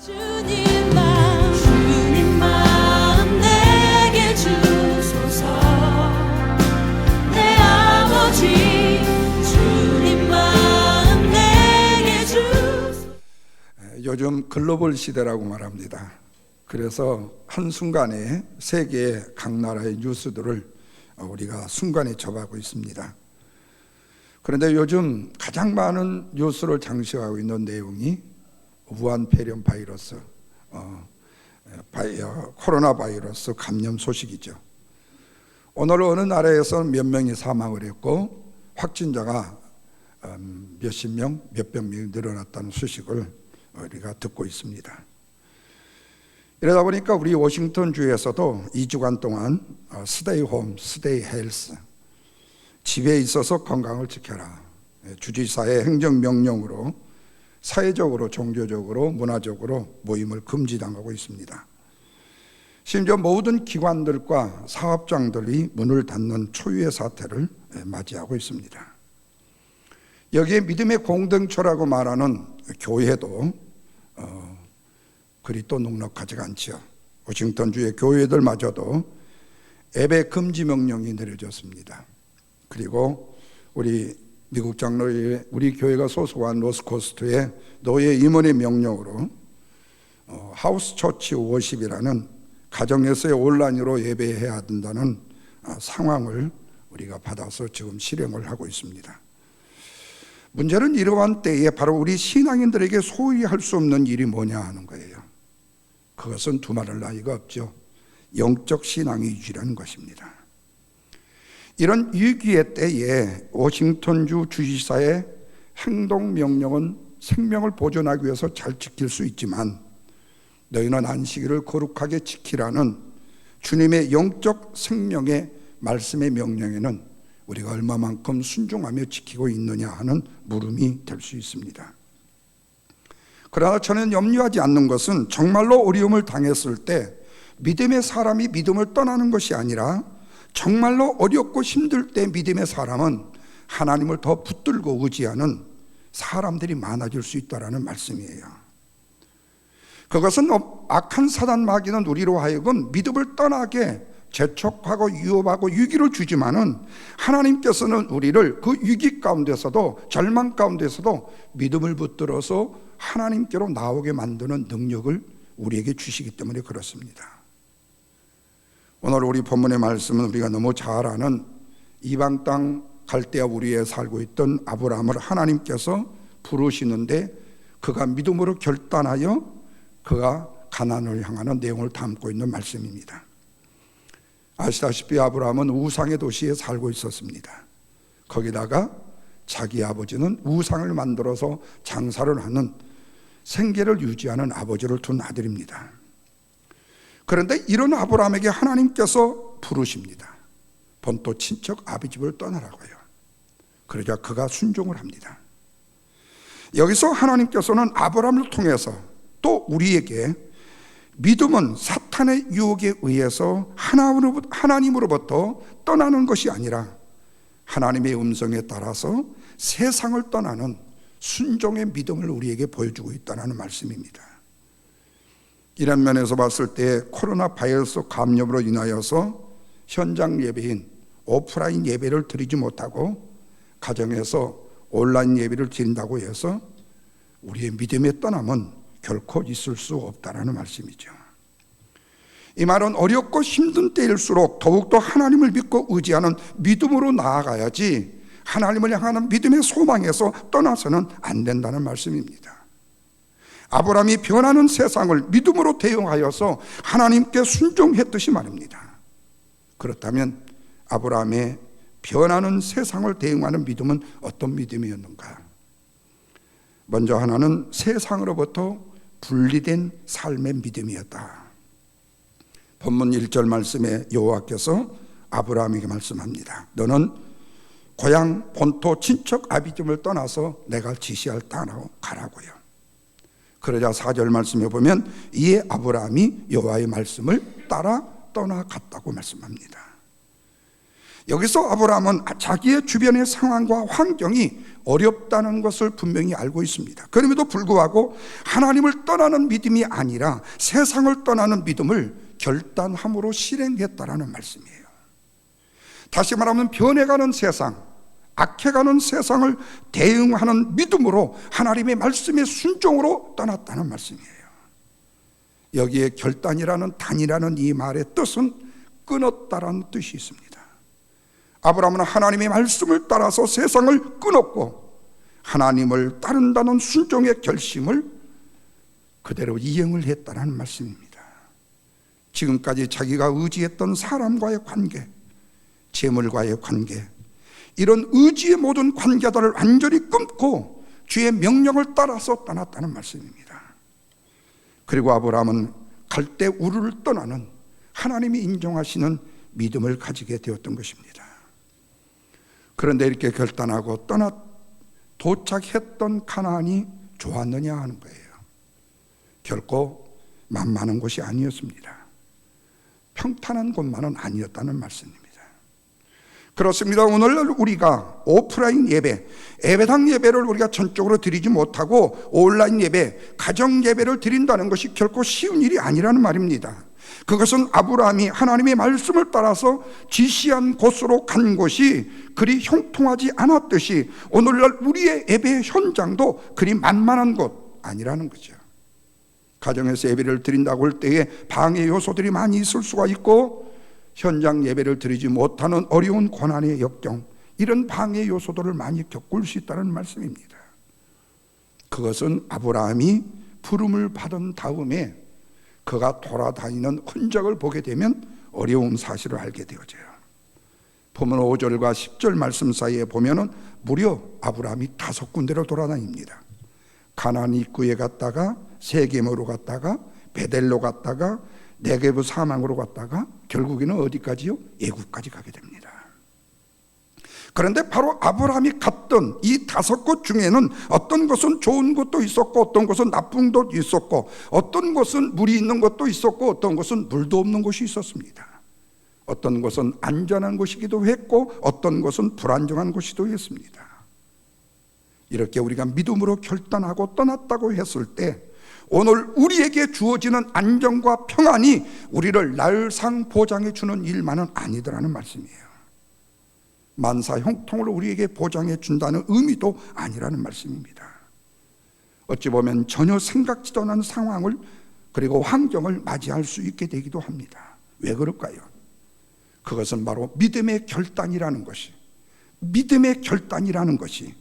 주님 마음 내게 주소서. 내 아버지 주님 마음 내게 주소서. 요즘 글로벌 시대라고 말합니다. 그래서 한순간에 세계의 각 나라의 뉴스들을 우리가 순간에 접하고 있습니다. 그런데 요즘 가장 많은 뉴스를 장식하고 있는 내용이 우한 폐렴 바이러스, 코로나 바이러스 감염 소식이죠. 오늘 어느 나라에서 몇 명이 사망을 했고 확진자가 몇십 명, 몇백 명이 늘어났다는 소식을 우리가 듣고 있습니다. 이러다 보니까 우리 워싱턴 주에서도 2주간 동안 스테이 홈, 스테이 헬스, 집에 있어서 건강을 지켜라, 주지사의 행정명령으로 사회적으로, 종교적으로, 문화적으로 모임을 금지당하고 있습니다. 심지어 모든 기관들과 사업장들이 문을 닫는 초유의 사태를 맞이하고 있습니다. 여기에 믿음의 공동체라고 말하는 교회도 그리 또 넉넉하지가 않죠. 워싱턴주의 교회들마저도 예배 금지 명령이 내려졌습니다. 그리고 우리 미국 장로회, 우리 교회가 소속한 노스코스트의 노예 임원의 명령으로 하우스 처치 워십이라는 가정에서의 온라인으로 예배해야 된다는 상황을 우리가 받아서 지금 실행을 하고 있습니다. 문제는 이러한 때에 바로 우리 신앙인들에게 소위 할 수 없는 일이 뭐냐 하는 거예요. 그것은 두말할 나위가 없죠. 영적 신앙의 유지라는 것입니다. 이런 위기의 때에 워싱턴주 주지사의 행동명령은 생명을 보존하기 위해서 잘 지킬 수 있지만 너희는 안식일을 거룩하게 지키라는 주님의 영적 생명의 말씀의 명령에는 우리가 얼마만큼 순종하며 지키고 있느냐 하는 물음이 될 수 있습니다. 그러나 저는 염려하지 않는 것은 정말로 어려움을 당했을 때 믿음의 사람이 믿음을 떠나는 것이 아니라 정말로 어렵고 힘들 때 믿음의 사람은 하나님을 더 붙들고 의지하는 사람들이 많아질 수 있다는 말씀이에요. 그것은 악한 사단 마귀는 우리로 하여금 믿음을 떠나게 재촉하고 유혹하고 위기를 주지만은 하나님께서는 우리를 그 위기 가운데서도 절망 가운데서도 믿음을 붙들어서 하나님께로 나오게 만드는 능력을 우리에게 주시기 때문에 그렇습니다. 오늘 우리 본문의 말씀은 우리가 너무 잘 아는 이방 땅 갈대아 우리에 살고 있던 아브라함을 하나님께서 부르시는데 그가 믿음으로 결단하여 그가 가나안을 향하는 내용을 담고 있는 말씀입니다. 아시다시피 아브라함은 우상의 도시에 살고 있었습니다. 거기다가 자기 아버지는 우상을 만들어서 장사를 하는 생계를 유지하는 아버지를 둔 아들입니다. 그런데 이런 아브라함에게 하나님께서 부르십니다. 본토 친척 아비집을 떠나라고요. 그러자 그가 순종을 합니다. 여기서 하나님께서는 아브라함을 통해서 또 우리에게 믿음은 사탄의 유혹에 의해서 하나님으로부터 떠나는 것이 아니라 하나님의 음성에 따라서 세상을 떠나는 순종의 믿음을 우리에게 보여주고 있다는 말씀입니다. 이런 면에서 봤을 때 코로나 바이러스 감염으로 인하여서 현장 예배인 오프라인 예배를 드리지 못하고 가정에서 온라인 예배를 드린다고 해서 우리의 믿음의 떠남은 결코 있을 수 없다는 말씀이죠. 이 말은 어렵고 힘든 때일수록 더욱더 하나님을 믿고 의지하는 믿음으로 나아가야지 하나님을 향하는 믿음의 소망에서 떠나서는 안 된다는 말씀입니다. 아브라함이 변하는 세상을 믿음으로 대응하여서 하나님께 순종했듯이 말입니다. 그렇다면 아브라함의 변하는 세상을 대응하는 믿음은 어떤 믿음이었는가? 먼저 하나는 세상으로부터 분리된 삶의 믿음이었다. 본문 1절 말씀에 여호와께서 아브라함에게 말씀합니다. 너는 고향 본토 친척 아비집을 떠나서 내가 지시할 땅으로 가라고요. 그러자 4절 말씀에 보면 이에 아브라함이 여호와의 말씀을 따라 떠나갔다고 말씀합니다. 여기서 아브라함은 자기의 주변의 상황과 환경이 어렵다는 것을 분명히 알고 있습니다. 그럼에도 불구하고 하나님을 떠나는 믿음이 아니라 세상을 떠나는 믿음을 결단함으로 실행했다라는 말씀이에요. 다시 말하면 변해가는 세상, 악해가는 세상을 대응하는 믿음으로 하나님의 말씀에 순종으로 떠났다는 말씀이에요. 여기에 결단이라는 단이라는 이 말의 뜻은 끊었다라는 뜻이 있습니다. 아브라함은 하나님의 말씀을 따라서 세상을 끊었고 하나님을 따른다는 순종의 결심을 그대로 이행을 했다는 말씀입니다. 지금까지 자기가 의지했던 사람과의 관계, 재물과의 관계, 이런 의지의 모든 관계들을 완전히 끊고 주의 명령을 따라서 떠났다는 말씀입니다. 그리고 아브라함은 갈대 우르를 떠나는 하나님이 인정하시는 믿음을 가지게 되었던 것입니다. 그런데 이렇게 결단하고 도착했던 가나안이 좋았느냐 하는 거예요. 결코 만만한 곳이 아니었습니다. 평탄한 곳만은 아니었다는 말씀입니다. 그렇습니다. 오늘날 우리가 오프라인 예배, 예배당 예배를 우리가 전적으로 드리지 못하고 온라인 예배, 가정 예배를 드린다는 것이 결코 쉬운 일이 아니라는 말입니다. 그것은 아브라함이 하나님의 말씀을 따라서 지시한 곳으로 간 곳이 그리 형통하지 않았듯이 오늘날 우리의 예배 현장도 그리 만만한 곳 아니라는 거죠. 가정에서 예배를 드린다고 할 때에 방해 요소들이 많이 있을 수가 있고 현장 예배를 드리지 못하는 어려운 고난의 역경, 이런 방해 요소들을 많이 겪을 수 있다는 말씀입니다. 그것은 아브라함이 부름을 받은 다음에 그가 돌아다니는 흔적을 보게 되면 어려운 사실을 알게 되어져요. 보면 5절과 10절 말씀 사이에 보면은 무려 아브라함이 5군데를 돌아다닙니다. 가나안 입구에 갔다가 세겜으로 갔다가 베델로 갔다가 네게브 사망으로 갔다가 결국에는 어디까지요? 애굽까지 가게 됩니다. 그런데 바로 아브라함이 갔던 이 5곳 중에는 어떤 곳은 좋은 곳도 있었고 어떤 곳은 나쁜 곳도 있었고 어떤 곳은 물이 있는 곳도 있었고 어떤 곳은 물도 없는 곳이 있었습니다. 어떤 곳은 안전한 곳이기도 했고 어떤 곳은 불안정한 곳이기도 했습니다. 이렇게 우리가 믿음으로 결단하고 떠났다고 했을 때 오늘 우리에게 주어지는 안정과 평안이 우리를 날상 보장해 주는 일만은 아니더라는 말씀이에요. 만사 형통을 우리에게 보장해 준다는 의미도 아니라는 말씀입니다. 어찌 보면 전혀 생각지도 않은 상황을 그리고 환경을 맞이할 수 있게 되기도 합니다. 왜 그럴까요? 그것은 바로 믿음의 결단이라는 것이, 믿음의 결단이라는 것이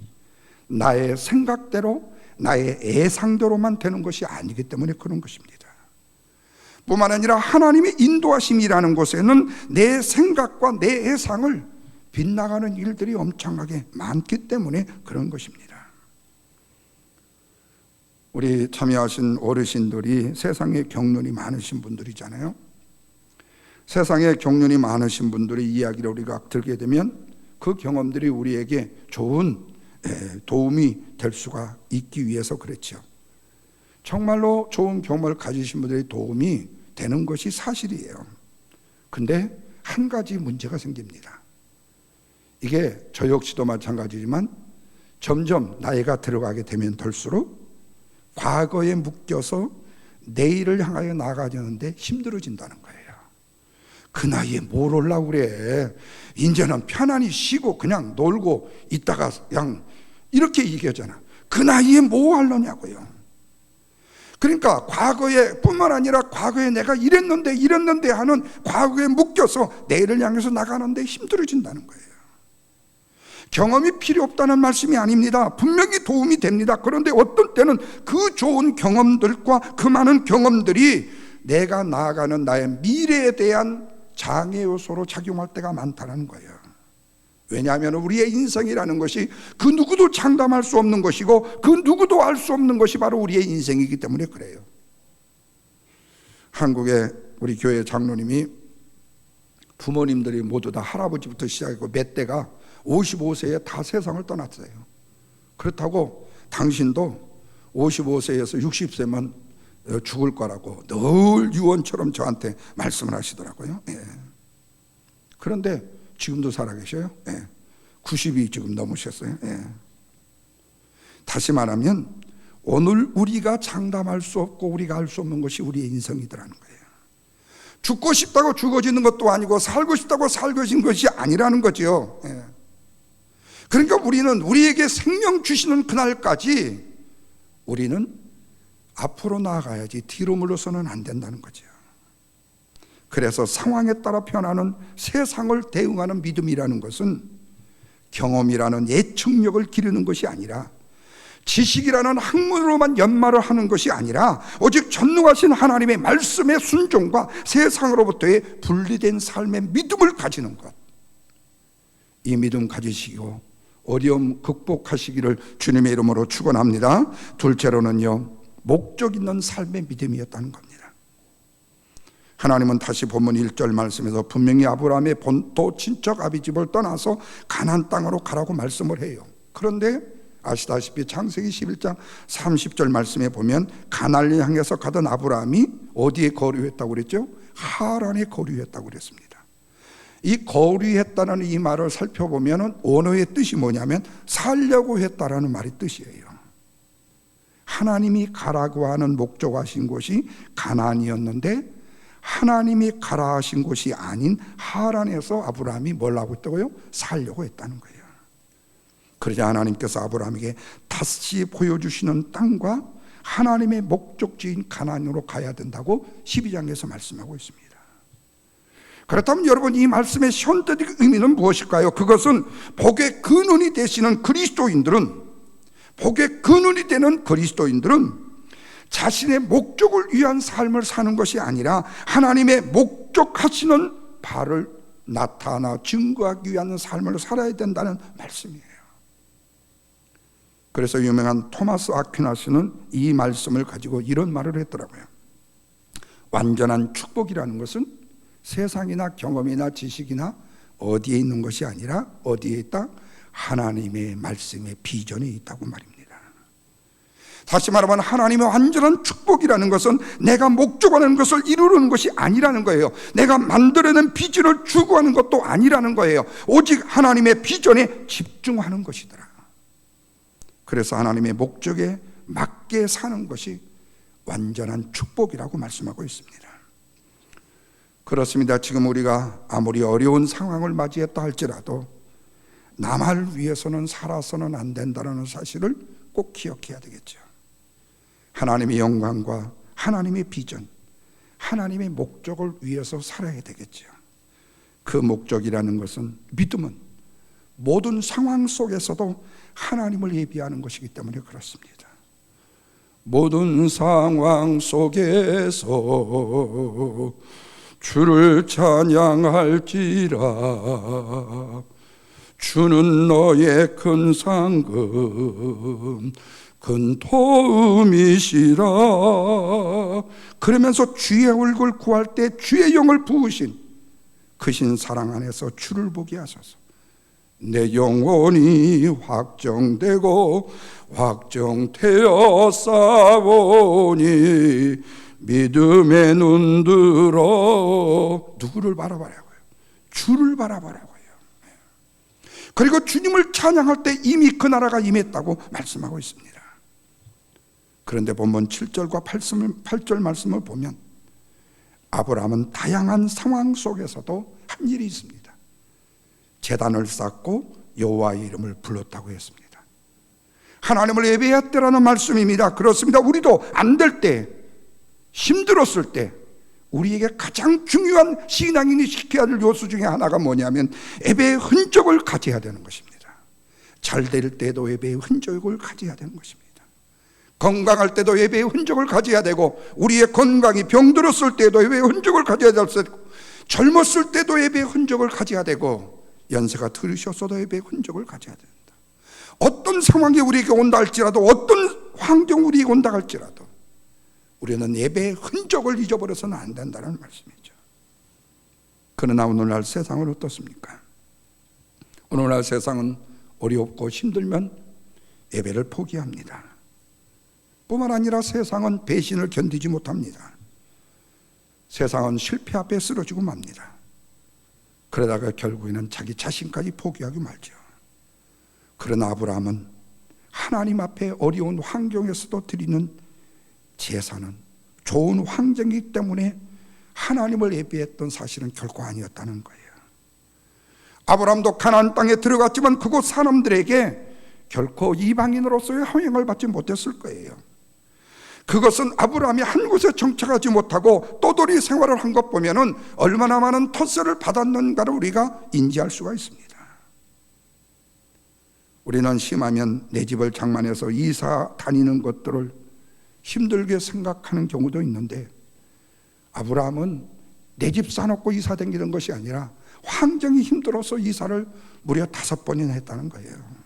나의 생각대로 나의 예상대로만 되는 것이 아니기 때문에 그런 것입니다. 뿐만 아니라 하나님의 인도하심이라는 곳에는 내 생각과 내 예상을 빗나가는 일들이 엄청나게 많기 때문에 그런 것입니다. 우리 참여하신 어르신들이 세상에 경륜이 많으신 분들이잖아요. 세상에 경륜이 많으신 분들의 이야기를 우리가 들게 되면 그 경험들이 우리에게 좋은 도움이 될 수가 있기 위해서 그렇죠. 정말로 좋은 경험을 가지신 분들의 도움이 되는 것이 사실이에요. 근데 한 가지 문제가 생깁니다. 이게 저 역시도 마찬가지지만 점점 나이가 들어가게 되면 될수록 과거에 묶여서 내일을 향하여 나아가려는데 힘들어진다는 거예요. 그 나이에 뭘 하려고 그래. 이제는 편안히 쉬고 그냥 놀고 있다가 그냥 이렇게 얘기하잖아. 그 나이에 뭐 하려냐고요. 그러니까 과거에 뿐만 아니라 과거에 내가 이랬는데 하는 과거에 묶여서 내일을 향해서 나가는데 힘들어진다는 거예요. 경험이 필요 없다는 말씀이 아닙니다. 분명히 도움이 됩니다. 그런데 어떤 때는 그 좋은 경험들과 그 많은 경험들이 내가 나아가는 나의 미래에 대한 장애 요소로 작용할 때가 많다는 거예요. 왜냐하면 우리의 인생이라는 것이 그 누구도 장담할 수 없는 것이고 그 누구도 알 수 없는 것이 바로 우리의 인생이기 때문에 그래요. 한국의 우리 교회 장로님이 부모님들이 모두 다 할아버지부터 시작했고 몇 대가 55세에 다 세상을 떠났어요. 그렇다고 당신도 55세에서 60세만 죽을 거라고 늘 유언처럼 저한테 말씀을 하시더라고요. 예. 그런데 지금도 살아계셔요. 90이 지금 넘으셨어요. 다시 말하면 오늘 우리가 장담할 수 없고 우리가 알 수 없는 것이 우리의 인생이더라는 거예요. 죽고 싶다고 죽어지는 것도 아니고 살고 싶다고 살고진 것이 아니라는 거죠. 그러니까 우리는 우리에게 생명 주시는 그날까지 우리는 앞으로 나아가야지 뒤로 물러서는 안 된다는 거죠. 그래서 상황에 따라 변하는 세상을 대응하는 믿음이라는 것은 경험이라는 예측력을 기르는 것이 아니라 지식이라는 학문으로만 연마를 하는 것이 아니라 오직 전능하신 하나님의 말씀의 순종과 세상으로부터의 분리된 삶의 믿음을 가지는 것, 이 믿음 가지시고 어려움 극복하시기를 주님의 이름으로 축원합니다. 둘째로는요, 목적 있는 삶의 믿음이었다는 겁니다. 하나님은 다시 본문 1절 말씀에서 분명히 아브라함의 본토 친척 아비집을 떠나서 가나안 땅으로 가라고 말씀을 해요. 그런데 아시다시피 창세기 11장 30절 말씀에 보면 가나안을 향해서 가던 아브라함이 어디에 거류했다고 그랬죠? 하란에 거류했다고 그랬습니다. 이 거류했다는 이 말을 살펴보면 언어의 뜻이 뭐냐면 살려고 했다라는 말의 뜻이에요. 하나님이 가라고 하는 목적하신 곳이 가나안이었는데 하나님이 가라 하신 곳이 아닌 하란에서 아브라함이 뭘 하고 있다고요? 살려고 했다는 거예요. 그러자 하나님께서 아브라함에게 다시 보여주시는 땅과 하나님의 목적지인 가나안으로 가야 된다고 12장에서 말씀하고 있습니다. 그렇다면 여러분, 이 말씀의 현대적 의미는 무엇일까요? 그것은 복의 근원이 되시는 그리스도인들은, 복의 근원이 되는 그리스도인들은 자신의 목적을 위한 삶을 사는 것이 아니라 하나님의 목적하시는 바를 나타나 증거하기 위한 삶을 살아야 된다는 말씀이에요. 그래서 유명한 토마스 아퀴나스는 이 말씀을 가지고 이런 말을 했더라고요. 완전한 축복이라는 것은 세상이나 경험이나 지식이나 어디에 있는 것이 아니라 어디에 있다? 하나님의 말씀의 비전에 있다고 말입니다. 다시 말하면 하나님의 완전한 축복이라는 것은 내가 목적하는 것을 이루는 것이 아니라는 거예요. 내가 만들어낸 비전을 추구하는 것도 아니라는 거예요. 오직 하나님의 비전에 집중하는 것이더라. 그래서 하나님의 목적에 맞게 사는 것이 완전한 축복이라고 말씀하고 있습니다. 그렇습니다. 지금 우리가 아무리 어려운 상황을 맞이했다 할지라도 남을 위해서는 살아서는 안 된다는 사실을 꼭 기억해야 되겠죠. 하나님의 영광과 하나님의 비전, 하나님의 목적을 위해서 살아야 되겠죠. 그 목적이라는 것은, 믿음은 모든 상황 속에서도 하나님을 예비하는 것이기 때문에 그렇습니다. 모든 상황 속에서 주를 찬양할지라, 주는 너의 큰 상급 큰 도움이시라. 그러면서 주의 얼굴 구할 때 주의 영을 부으신 크신 사랑 안에서 주를 보게 하소서. 내 영혼이 확정되고 확정되어 싸우니 믿음의 눈 들어 누구를 바라보라고요? 주를 바라보라고요. 그리고 주님을 찬양할 때 이미 그 나라가 임했다고 말씀하고 있습니다. 그런데 본문 7절과 8절 말씀을 보면 아브라함은 다양한 상황 속에서도 한 일이 있습니다. 제단을 쌓고 여호와의 이름을 불렀다고 했습니다. 하나님을 예배했다라는 말씀입니다. 그렇습니다. 우리도 안 될 때, 힘들었을 때 우리에게 가장 중요한 신앙인이 지켜야 할 요소 중에 하나가 뭐냐면 예배의 흔적을 가져야 되는 것입니다. 잘 될 때도 예배의 흔적을 가져야 되는 것입니다. 건강할 때도 예배의 흔적을 가져야 되고, 우리의 건강이 병들었을 때도 예배의 흔적을 가져야 되고, 젊었을 때도 예배의 흔적을 가져야 되고, 연세가 들으셨어도 예배의 흔적을 가져야 된다. 어떤 상황이 우리에게 온다 할지라도, 어떤 환경 우리에게 온다 할지라도 우리는 예배의 흔적을 잊어버려서는 안 된다는 말씀이죠. 그러나 오늘날 세상은 어떻습니까? 오늘날 세상은 어렵고 힘들면 예배를 포기합니다. 뿐만 아니라 세상은 배신을 견디지 못합니다. 세상은 실패 앞에 쓰러지고 맙니다. 그러다가 결국에는 자기 자신까지 포기하고 말죠. 그러나 아브라함은 하나님 앞에 어려운 환경에서도 드리는 제사는 좋은 환경이기 때문에 하나님을 예배했던 사실은 결코 아니었다는 거예요. 아브라함도 가나안 땅에 들어갔지만 그곳 사람들에게 결코 이방인으로서의 허용을 받지 못했을 거예요. 그것은 아브라함이 한 곳에 정착하지 못하고 떠돌이 생활을 한 것 보면은 얼마나 많은 터세를 받았는가를 우리가 인지할 수가 있습니다. 우리는 심하면 내 집을 장만해서 이사 다니는 것들을 힘들게 생각하는 경우도 있는데, 아브라함은 내 집 사놓고 이사 다니는 것이 아니라 환경이 힘들어서 이사를 무려 5번이나 했다는 거예요.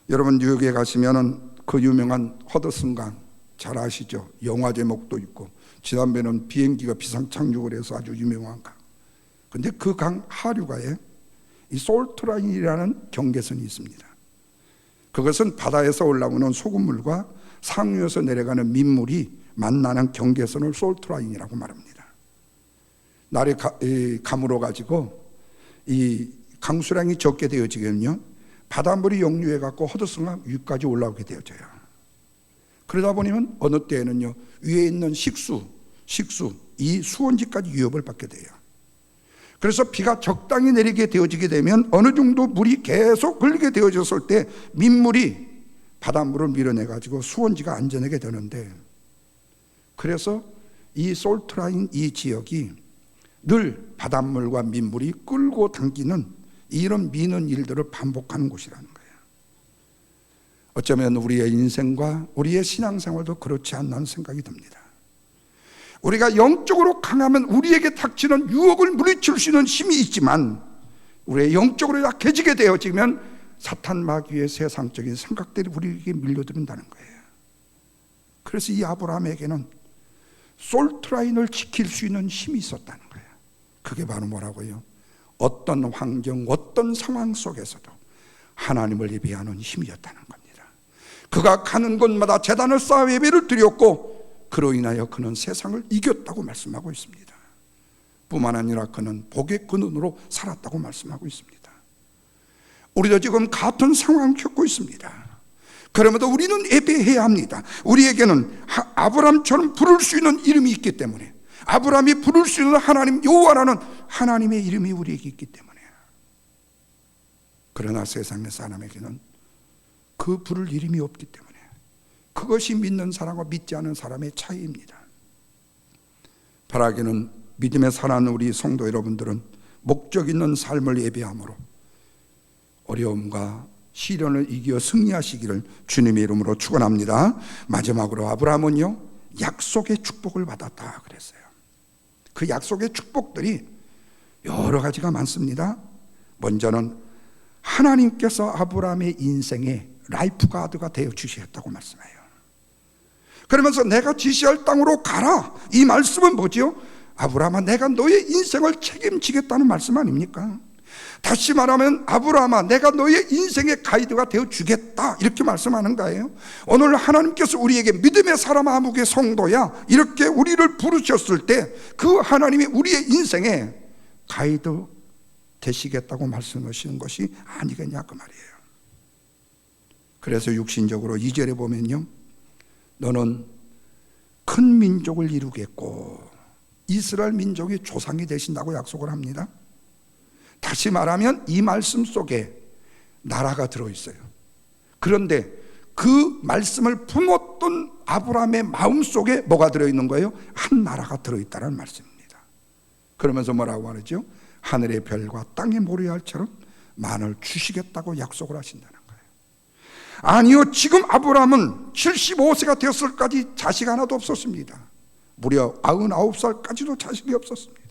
여러분 뉴욕에 가시면은 그 유명한 허드슨강 잘 아시죠? 영화 제목도 있고, 지난번에는 비행기가 비상 착륙을 해서 아주 유명한 강. 근데 그 강 하류가에 이 솔트라인이라는 경계선이 있습니다. 그것은 바다에서 올라오는 소금물과 상류에서 내려가는 민물이 만나는 경계선을 솔트라인이라고 말합니다. 날이 가물어 가지고 이 강수량이 적게 되어지면요, 바닷물이 역류해 갖고 허드슨강 위까지 올라오게 되어져요. 그러다 보면 어느 때에는요, 위에 있는 식수 이 수온지까지 위협을 받게 돼요. 그래서 비가 적당히 내리게 되어지게 되면 어느 정도 물이 계속 흘리게 되어졌을 때 민물이 바닷물을 밀어내 가지고 수온지가 안전하게 되는데, 그래서 이 솔트라인 이 지역이 늘 바닷물과 민물이 끌고 당기는 이런 미는 일들을 반복하는 곳이라는 거예요. 어쩌면 우리의 인생과 우리의 신앙생활도 그렇지 않나 생각이 듭니다. 우리가 영적으로 강하면 우리에게 닥치는 유혹을 물리칠 수 있는 힘이 있지만, 우리의 영적으로 약해지게 되어지면 사탄 마귀의 세상적인 생각들이 우리에게 밀려든다는 거예요. 그래서 이 아브라함에게는 솔트라인을 지킬 수 있는 힘이 있었다는 거예요. 그게 바로 뭐라고요? 어떤 환경, 어떤 상황 속에서도 하나님을 예배하는 힘이었다는 겁니다. 그가 가는 곳마다 제단을 쌓아 예배를 드렸고, 그로 인하여 그는 세상을 이겼다고 말씀하고 있습니다. 뿐만 아니라 그는 복의 근원으로 살았다고 말씀하고 있습니다. 우리도 지금 같은 상황을 겪고 있습니다. 그럼에도 우리는 예배해야 합니다. 우리에게는 아브라함처럼 부를 수 있는 이름이 있기 때문에, 아브라함이 부를 수 있는 하나님 여호와라는 하나님의 이름이 우리에게 있기 때문에. 그러나 세상의 사람에게는 그 부를 이름이 없기 때문에, 그것이 믿는 사람과 믿지 않은 사람의 차이입니다. 바라기는 믿음에 살아가는 우리 성도 여러분들은 목적 있는 삶을 예배함으로 어려움과 시련을 이겨 승리하시기를 주님의 이름으로 축원합니다. 마지막으로 아브라함은요, 약속의 축복을 받았다 그랬어요. 그 약속의 축복들이 여러 가지가 많습니다. 먼저는 하나님께서 아브라함의 인생에 라이프 가드가 되어 주시겠다고 말씀해요. 그러면서 내가 지시할 땅으로 가라, 이 말씀은 뭐죠? 아브라함아, 내가 너의 인생을 책임지겠다는 말씀 아닙니까? 다시 말하면 아브라함아, 내가 너의 인생의 가이드가 되어 주겠다, 이렇게 말씀하는 거예요. 오늘 하나님께서 우리에게 믿음의 사람 아무개 성도야, 이렇게 우리를 부르셨을 때 그 하나님이 우리의 인생에 가이드 되시겠다고 말씀하시는 것이 아니겠냐 그 말이에요. 그래서 육신적으로 2절에 보면요, 너는 큰 민족을 이루겠고 이스라엘 민족이 조상이 되신다고 약속을 합니다. 다시 말하면 이 말씀 속에 나라가 들어있어요. 그런데 그 말씀을 품었던 아브라함의 마음 속에 뭐가 들어있는 거예요? 한 나라가 들어있다는 말씀입니다. 그러면서 뭐라고 하죠? 하늘의 별과 땅의 모래알처럼 만을 주시겠다고 약속을 하신다는 거예요. 아니요, 지금 아브라함은 75세가 되었을까지 자식 하나도 없었습니다. 무려 99살까지도 자식이 없었습니다.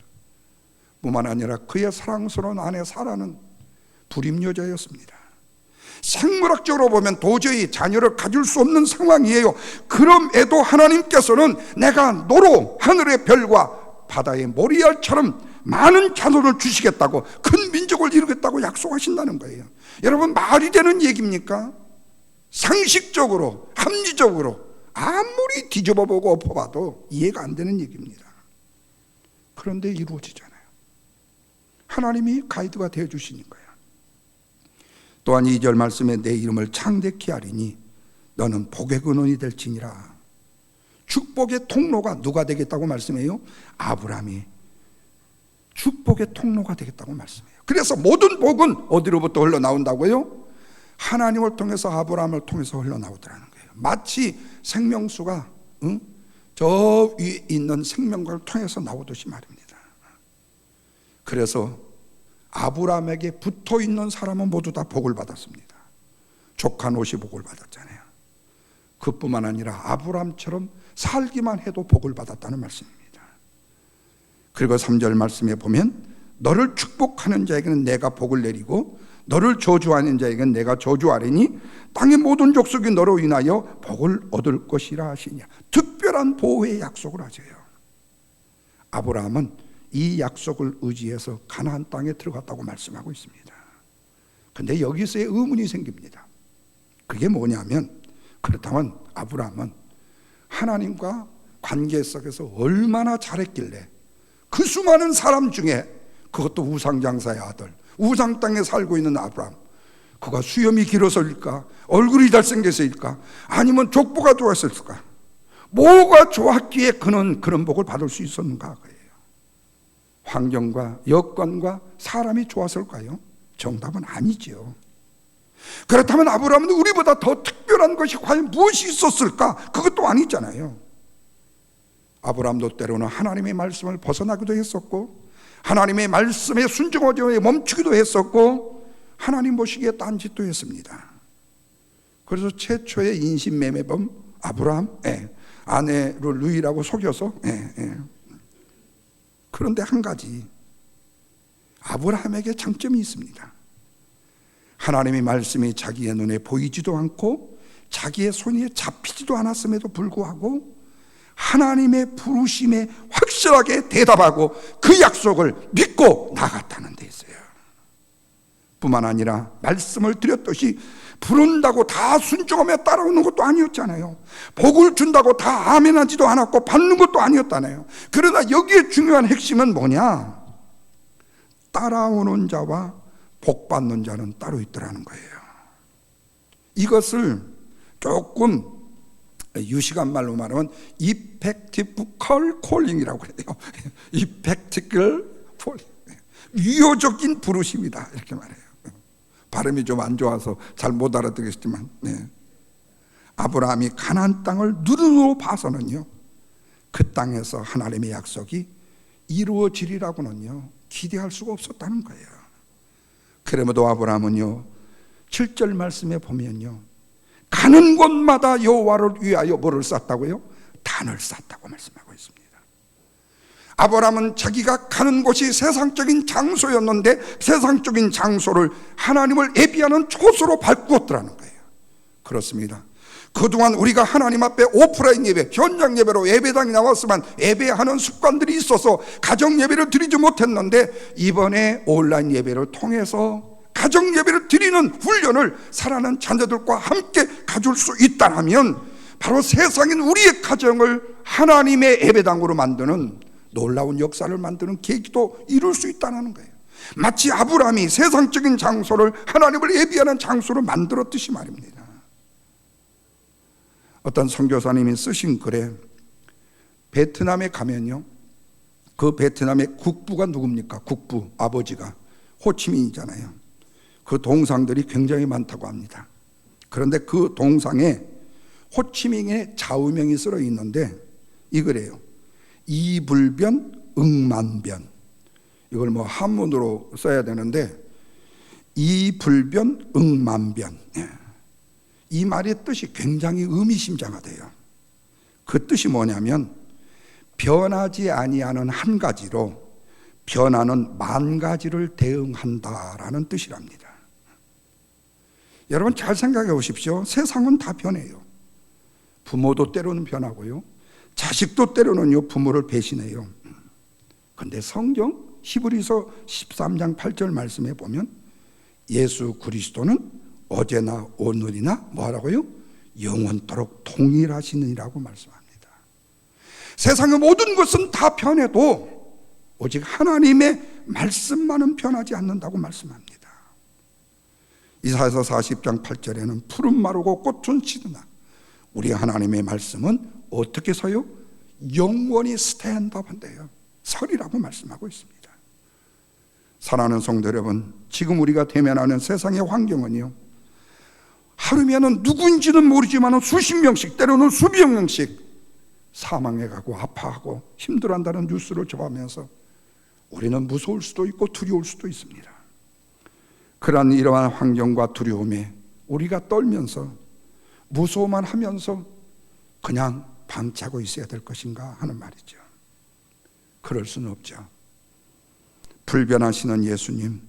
뿐만 아니라 그의 사랑스러운 아내 사라는 불임 여자였습니다. 생물학적으로 보면 도저히 자녀를 가질 수 없는 상황이에요. 그럼에도 하나님께서는 내가 너로 하늘의 별과 바다의 모래알처럼 많은 자손을 주시겠다고, 큰 민족을 이루겠다고 약속하신다는 거예요. 여러분, 말이 되는 얘기입니까? 상식적으로, 합리적으로 아무리 뒤집어보고 엎어봐도 이해가 안 되는 얘기입니다. 그런데 이루어지잖아요. 하나님이 가이드가 되어 주시는 거예요. 또한 2절 말씀에 내 이름을 창대케 하리니 너는 복의 근원이 될지니라. 축복의 통로가 누가 되겠다고 말씀해요? 아브라함이 축복의 통로가 되겠다고 말씀해요. 그래서 모든 복은 어디로부터 흘러나온다고요? 하나님을 통해서, 아브라함을 통해서 흘러나오더라는 거예요. 마치 생명수가 저 위에 있는 생명과를 통해서 나오듯이 말입니다. 그래서 아브라함에게 붙어있는 사람은 모두 다 복을 받았습니다. 조카 롯이 복을 받았잖아요. 그뿐만 아니라 아브라함처럼 살기만 해도 복을 받았다는 말씀입니다. 그리고 3절 말씀에 보면 너를 축복하는 자에게는 내가 복을 내리고 너를 저주하는 자에게는 내가 저주하리니 땅의 모든 족속이 너로 인하여 복을 얻을 것이라 하시냐. 특별한 보호의 약속을 하세요. 아브라함은 이 약속을 의지해서 가나안 땅에 들어갔다고 말씀하고 있습니다. 그런데 여기서의 의문이 생깁니다. 그게 뭐냐면, 그렇다면 아브라함은 하나님과 관계 속에서 얼마나 잘했길래 그 수많은 사람 중에, 그것도 우상장사의 아들, 우상 땅에 살고 있는 아브라함, 그가 수염이 길어서일까? 얼굴이 잘생겨서일까? 아니면 족보가 좋았을까? 뭐가 좋았기에 그는 그런 복을 받을 수 있었는가? 환경과 여건과 사람이 좋았을까요? 정답은 아니죠. 그렇다면 아브라함은 우리보다 더 특별한 것이 과연 무엇이 있었을까? 그것도 아니잖아요. 아브라함도 때로는 하나님의 말씀을 벗어나기도 했었고, 하나님의 말씀에 순종하지 멈추기도 했었고, 하나님 보시기에 딴짓도 했습니다. 그래서 최초의 인신매매범 아브라함, 아내를 루이라고 속여서, 그런데 한 가지, 아브라함에게 장점이 있습니다. 하나님의 말씀이 자기의 눈에 보이지도 않고 자기의 손에 잡히지도 않았음에도 불구하고 하나님의 부르심에 확실하게 대답하고 그 약속을 믿고 나갔다는 데 있어요. 뿐만 아니라 말씀을 드렸듯이 부른다고 다 순종하며 따라오는 것도 아니었잖아요. 복을 준다고 다 아멘하지도 않았고 받는 것도 아니었잖아요. 그러나 여기에 중요한 핵심은 뭐냐? 따라오는 자와 복 받는 자는 따로 있더라는 거예요. 이것을 조금 유식한 말로 말하면 이펙티브컬 콜링이라고 그래요. 이펙티컬 콜링, 유효적인 부르심이다, 이렇게 말해요. 발음이 좀 안 좋아서 잘 못 알아듣겠지만, 아브라함이 가나안 땅을 눈으로 봐서는요, 그 땅에서 하나님의 약속이 이루어지리라고는요 기대할 수가 없었다는 거예요. 그럼에도 아브라함은요 7절 말씀에 보면요, 가는 곳마다 여호와를 위하여 뭐를 쌓았다고요? 단을 쌓았다고 말씀하고 있습니다. 아브라함은 자기가 가는 곳이 세상적인 장소였는데 세상적인 장소를 하나님을 예비하는 초소로 바꾸었더라는 거예요. 그렇습니다. 그동안 우리가 하나님 앞에 오프라인 예배, 현장 예배로 예배당에 나왔으면 예배하는 습관들이 있어서 가정 예배를 드리지 못했는데, 이번에 온라인 예배를 통해서 가정 예배를 드리는 훈련을 사랑하는 자녀들과 함께 가질 수 있다면 바로 세상인 우리의 가정을 하나님의 예배당으로 만드는 놀라운 역사를 만드는 계기도 이룰 수 있다는 거예요. 마치 아브라함이 세상적인 장소를 하나님을 예비하는 장소로 만들었듯이 말입니다. 어떤 선교사님이 쓰신 글에 베트남에 가면요, 그 베트남의 국부가 누굽니까? 국부, 아버지가 호치민이잖아요. 그 동상들이 굉장히 많다고 합니다. 그런데 그 동상에 호치민의 좌우명이 쓰여 있는데 이거래요. 이불변 응만변. 이걸 뭐 한문으로 써야 되는데 이불변 응만변. 이 말의 뜻이 굉장히 의미심장하대요. 그 뜻이 뭐냐면 변하지 아니하는 한 가지로 변하는 만 가지를 대응한다라는 뜻이랍니다. 여러분 잘 생각해 보십시오. 세상은 다 변해요. 부모도 때로는 변하고요, 자식도 때로는요 부모를 배신해요. 그런데 성경 히브리서 13장 8절 말씀에 보면 예수 그리스도는 어제나 오늘이나 뭐하라고요? 영원토록 동일하시느니라고 말씀합니다. 세상의 모든 것은 다 변해도 오직 하나님의 말씀만은 변하지 않는다고 말씀합니다. 이사야서 40장 8절에는 푸른 마르고 꽃은 시드나 우리 하나님의 말씀은 어떻게 서요? 영원히 스탠드업한대요. 설이라고 말씀하고 있습니다. 사랑하는 성도 여러분, 지금 우리가 대면하는 세상의 환경은요, 하루면은 누구인지는 모르지만 수십 명씩, 때로는 수백 명씩 사망해가고 아파하고 힘들어한다는 뉴스를 접하면서 우리는 무서울 수도 있고 두려울 수도 있습니다. 그러한 이러한 환경과 두려움에 우리가 떨면서 무서워만 하면서 그냥 방치하고 있어야 될 것인가 하는 말이죠. 그럴 수는 없죠. 불변하시는 예수님,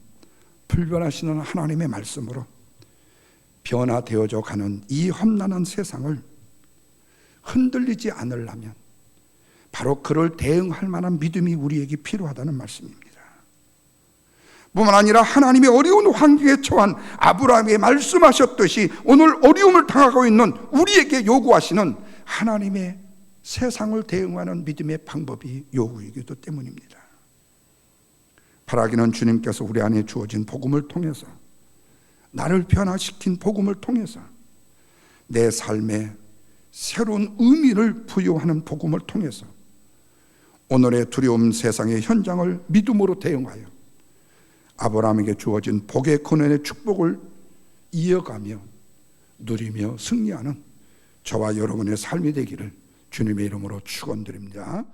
불변하시는 하나님의 말씀으로 변화되어져 가는 이 험난한 세상을 흔들리지 않으려면 바로 그를 대응할 만한 믿음이 우리에게 필요하다는 말씀입니다. 뿐만 아니라 하나님의 어려운 환경에 처한 아브라함에게 말씀하셨듯이 오늘 어려움을 당하고 있는 우리에게 요구하시는 하나님의 세상을 대응하는 믿음의 방법이 요구이기도 때문입니다. 바라기는 주님께서 우리 안에 주어진 복음을 통해서, 나를 변화시킨 복음을 통해서 내 삶에 새로운 의미를 부여하는 복음을 통해서 오늘의 두려움 세상의 현장을 믿음으로 대응하여 아브라함에게 주어진 복의 근원의 축복을 이어가며 누리며 승리하는 저와 여러분의 삶이 되기를 주님의 이름으로 축원드립니다.